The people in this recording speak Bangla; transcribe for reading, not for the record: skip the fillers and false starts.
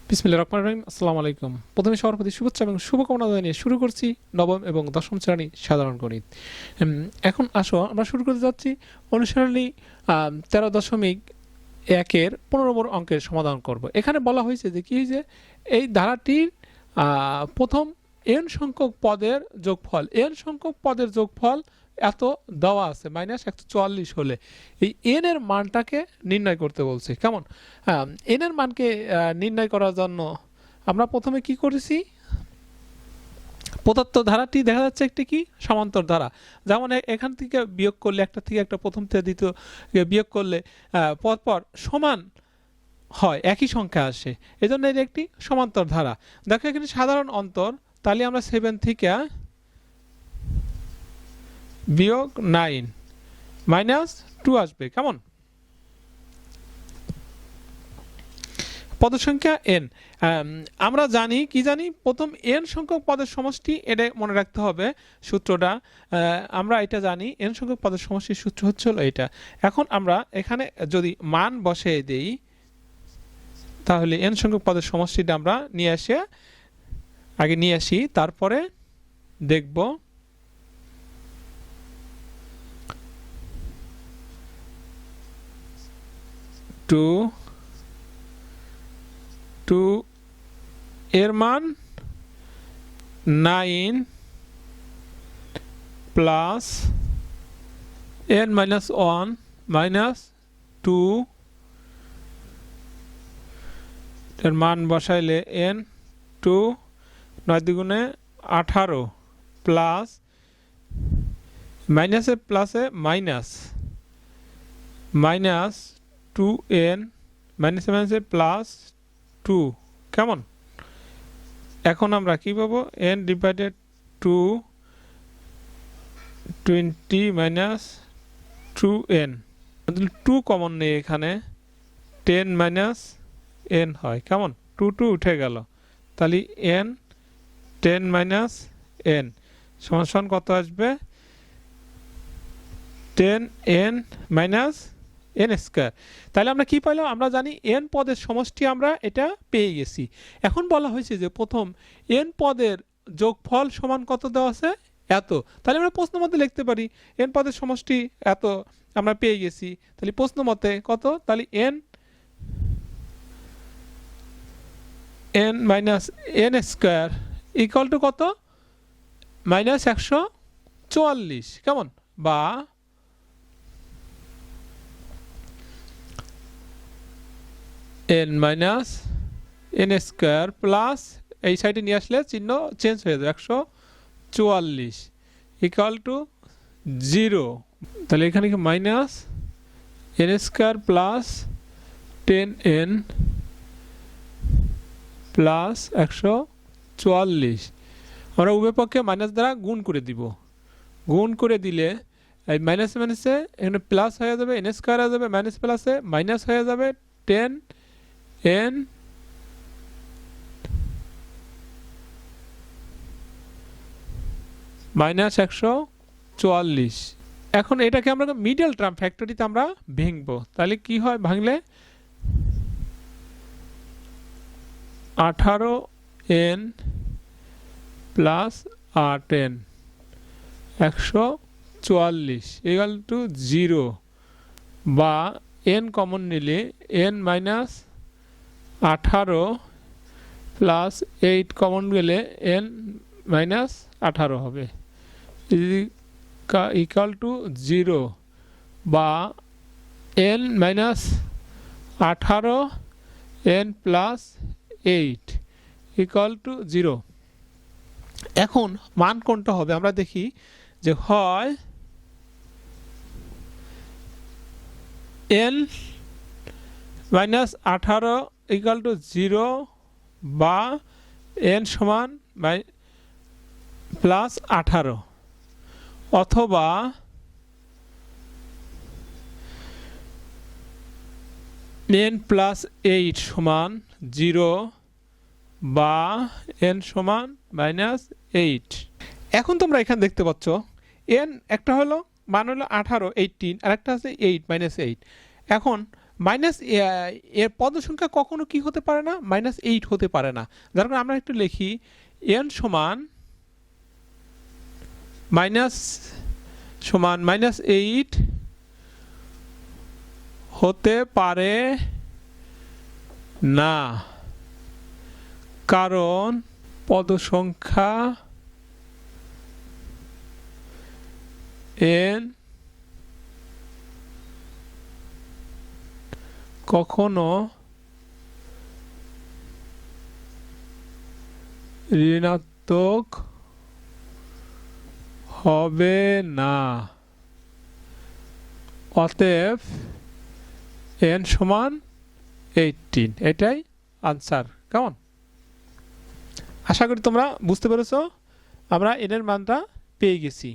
বিসমিল্লাহির রহমানির রহিম। আসসালামু আলাইকুম। প্রথমে সবার প্রতি শুভেচ্ছা এবং শুভকামনা জানিয়ে শুরু করছি নবম এবং দশম শ্রেণী সাধারণ গণিত। এখন আসো আমরা শুরু করতে যাচ্ছি অনুশীলনী 13.1-এর 15 নম্বর অঙ্কের সমাধান করব। এখানে বলা হয়েছে যে কি হয়েছে, এই ধারাটির প্রথম n সংখ্যক পদের যোগফল, n সংখ্যক পদের যোগফল এত দেওয়া আছে -144 হলে এই n এর মানটাকে নির্ণয় করতে বলছে। কেমন? n এর মানকে নির্ণয় করার জন্য আমরা প্রথমে কি করেছি, প্রদত্ত ধারাটি দেখা যাচ্ছে একটি কি সমান্তর ধারা, যেমন এখান থেকে বিয়োগ করলে একটা থেকে একটা, প্রথম থেকে দ্বিতীয় বিয়োগ করলে পরপর সমান হয়, একই সংখ্যা আসে, এই জন্য এর একটি সমান্তর ধারা। দেখো এখানে সাধারণ অন্তর, তাহলে আমরা 7 থেকে বিয়োগ 9 -2 আসবে। কেমন? পদের সংখ্যা n, আমরা জানি কি জানি, প্রথম n সংখ্যক পদের সমষ্টি, এটা মনে রাখতে হবে সূত্রটা। আমরা এটা জানি n সংখ্যক পদের সমষ্টির সূত্র হচ্ছে এটা। এখন আমরা এখানে যদি মান বসিয়ে দেই, তাহলে n সংখ্যক পদের সমষ্টিটা আমরা নিয়ে আসি, তারপরে দেখব টু এর মান 9 প্লাস n -1 -2 এর মান বসাইলে n 2 9 দুগুণে 18 প্লাস মাইনাসে প্লাসে মাইনাস -2n মাইনাসে প্লাস 2। কেমন? এখন আমরা কি পাবো, n ডিভাইডেড 2 20 -2n, 2 কমন নেই এখানে, 10 n হয়। কেমন? 2 উঠে গেল, তাহলে n 10 n সমান কত আসবে? 10n n square. তাহলে আমরা কি পাইলাম? আমরা জানি n পদের সমষ্টি, আমরা এটা পেয়ে গেছি। এখন বলা হয়েছে যে প্রথম n পদের যোগফল সমান কত দেওয়া আছে? এত। তাহলে আমরা প্রশ্ন মতে লিখতে পারি n পদের সমষ্টি এত আমরা পেয়ে গেছি, তাহলে প্রশ্ন মতে কত? তাহলে n n square equal to কত? -144। কেমন? বা n n স্কয়ার প্লাস এই সাইডে নিয়ে আসলে চিহ্ন চেঞ্জ হয়ে যাবে, 144 ইকুয়াল টু 0। তাহলে এখানে কি n square plus 10n plus 144, আমরা উভয় পক্ষে মাইনাস দ্বারা গুণ করে দিব। গুণ করে দিলে এই মাইনাসে এখানে প্লাস হয়ে যাবে, n স্কয়ার হয়ে যাবে, মাইনাস প্লাসে মাইনাস হয়ে যাবে, 10n -144। এখন এটাকে আমরা মিডল টার্ম ফ্যাক্টরিতে আমরা ভাঙবো, তাহলে কি হয়? ভাঙলে 18n plus 8n 144 equal to 0, বা n কমন নিলে n -18 প্লাস 8 কমন গেলে n -18 হবে, ইকুয়াল টু 0, বা n -18 n plus 8 equal to 0। এখন মান কোনটা হবে আমরা দেখি, যে হয় n -18 ইকুয়াল টু 0, বা n সমান প্লাস 18, অথবা n প্লাস 8 সমান 0, বা n সমান -8। এখন তোমরা এখানে দেখতে পাচ্ছ n একটা হলো মান হলো 18 18, আর একটা আছে 8 -8। এখন মাইনাস এর পদ সংখ্যা কখনো কি হতে পারে না, -8 হতে পারে না। যার কারণে আমরা একটু লিখি n সমান -8 হতে পারে না, কারণ পদ সংখ্যা n কখনো ঋণাত্মক হবে না, অতএব n সমান 18। এটাই আনসার। কেমন? আশা করি তোমরা বুঝতে পেরেছো। আমরা n এর মানটা পেয়ে গেছি।